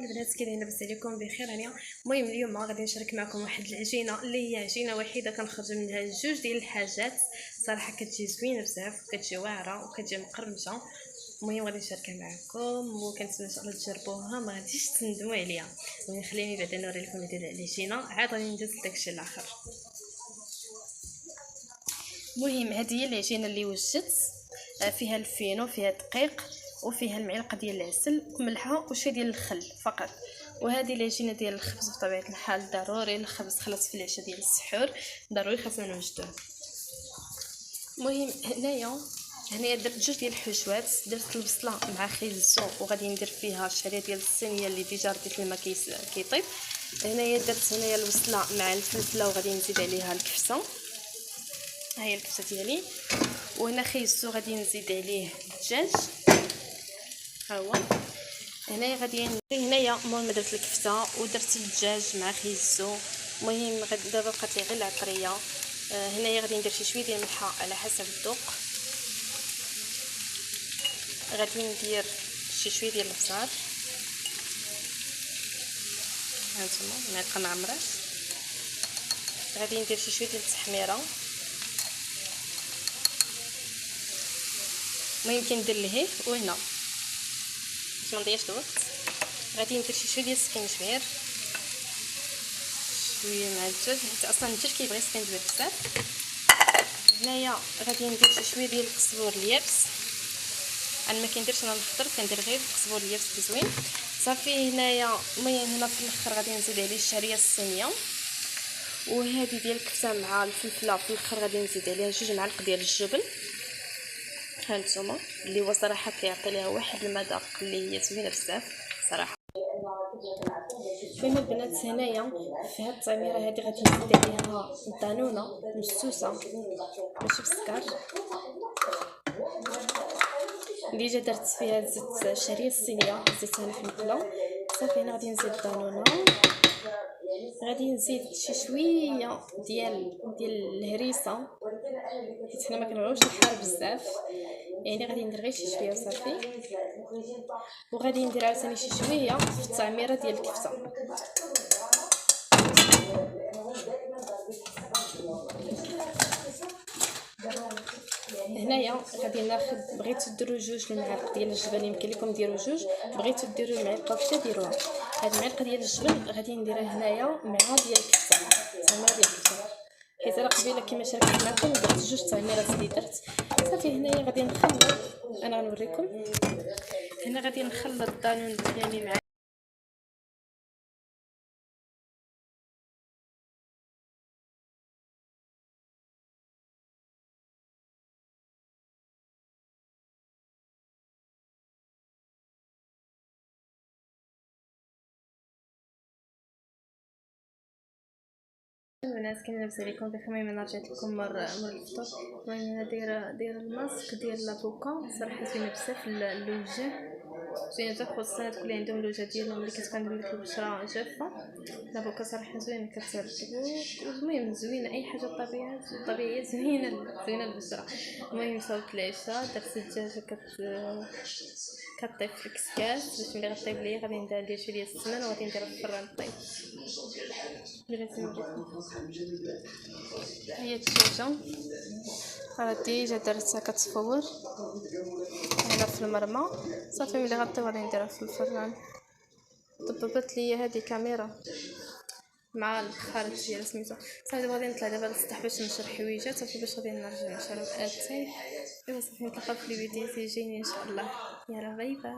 البنات كاين لاباس عليكم بخير هانيه. المهم اليوم غادي نشارك معكم واحد العجينه اللي هي عجينه وحيده كنخرج منها جوج ديال الحاجات صراحه كتجي زوينه بزاف وكتجي واعره وكتجي مقرمشه. المهم غادي نشاركها معكم وكنتمنى ان شاء الله تجربوها ما غاديش تندموا عليها. المهم خليني بعدا نوري لكم ديال العجينه عاد غادي ندوز لداكشي الاخر. المهم هذه هي العجينه اللي وجدت، فيها الفينو فيها الدقيق وفيها المعلقه ديال العسل وملحه وشويه ديال الخل فقط. وهذه العجينه ديال الخبز بطبيعه الحال ضروري الخبز خلاص في العشاء ديال السحور ضروري خاصنا نوجدوه. المهم هنايا درت جوج ديال الحشوات، درت البصله مع خيزو وغادي ندير فيها الشعريه ديال الصينيه اللي ديجا رديت الماء كيطيب. هنايا درت البصله مع الفلفله وغادي نزيد عليها الكفته، ها هي الكفته ديالي. وهنا خيزو غادي نزيد عليه الدجاج ها هو. هنايا غادي هنايا مور ما درت الكفته ودرت الدجاج مع خيزو. المهم دابا بقات لي غير العطريه. هنايا غادي ندير شويه ديال الملحه على حسب الذوق، غادي ندير شويه ديال البزار هانتوما معلقه معمره، غادي ندير شويه ديال التحميره. المهم كندير لهيه وهنا باش ما نضيعش الوقت غادي ندير شويه ديال السكينجبير شويه مع الدجاج حيت اصلا الدجاج كيبغي السكينجبير بزاف. هنايا غادي ندير شويه ديال القزبور اليابس، انا ما كنديرش انا الخضر كندير غير القزبور اليابس زوين صافي. هنايا المهم هنا في الاخر غادي نزيد عليه الشعريه الصينيه، وهذه ديال الكفته مع الفلفله في الاخر غادي نزيد عليها جوج معالق ديال الجبن هانتوما اللي هو صراحه كيعطي ليها واحد المذاق اللي هي زوينه بزاف صراحه. المهم البنات هنايا في هاد التعميره هذه غادي نزيد عليها الدانونه مسوسه ماشي بالسكر، ديجا درت فيها زيت الشعريه الصينيه زيتها الفلفله صافي. هنا غادي نزيد الدانونه، غادي نزيد شويه ديال الهريسه حيت حنا ما كنبغيوش الحار بزاف، يعني غادي ندير غير شويه وصافي. وغادي ندير عاوتاني شويه في التعميره ديال الكفته. هنايا غادي ناخذ بغيتو ديروا جوج المعالق ديال الجبن يمكن لكم ديروا جوج، بغيتو ديروا معلقه وحده ديروها. هاد المعلقه ديال الجبن غادي نديرها هنايا مع ديال الكفته التعميره ديال الكفته حيت انا قبيله كما شاركت معكم درت جوج تعميرات اللي درت صافي. هنايا غادي نخلط، انا غنوريكم هنا غادي نخلط الدانون ديالي مع الناس. كاين لاباس عليكم بخير؟ المهم رجعت لكم مر الفطور. المهم انا دايره الماسك ديال لافوكا صراحه زوينه بزاف للوجه، زوينه بزاف خصوصا هاد اللي عندهم الوجه ديالهم اللي كتكون عندهم ديك البشره جافه. لافوكا صراحه زوينه كترطب المهم زوينه اي حاجه طبيعيه زوينه البشره. المهم صوبت العشاء درت الدجاجه كطيب في الكسكاس باش ملي غطيب ليا غادي ندير شويه ديال السمن وغادي نديرها في الفران طيب. هي الدجاجه راه ديجا درتها كتفور هنا في المرمى صافي. ملي غطيب غادي نديرها في الفران. طببت ليا هذه كاميرا مع الخارج ديال سميتو صافي. دابا غادي نطلع دابا للسطح باش نشري حويجات صافي باش غادي نرجع نشري اتاي. ايوا صافي نتلاقاو في الفيديوهات الجايين ان شاء الله. يلا باي باي.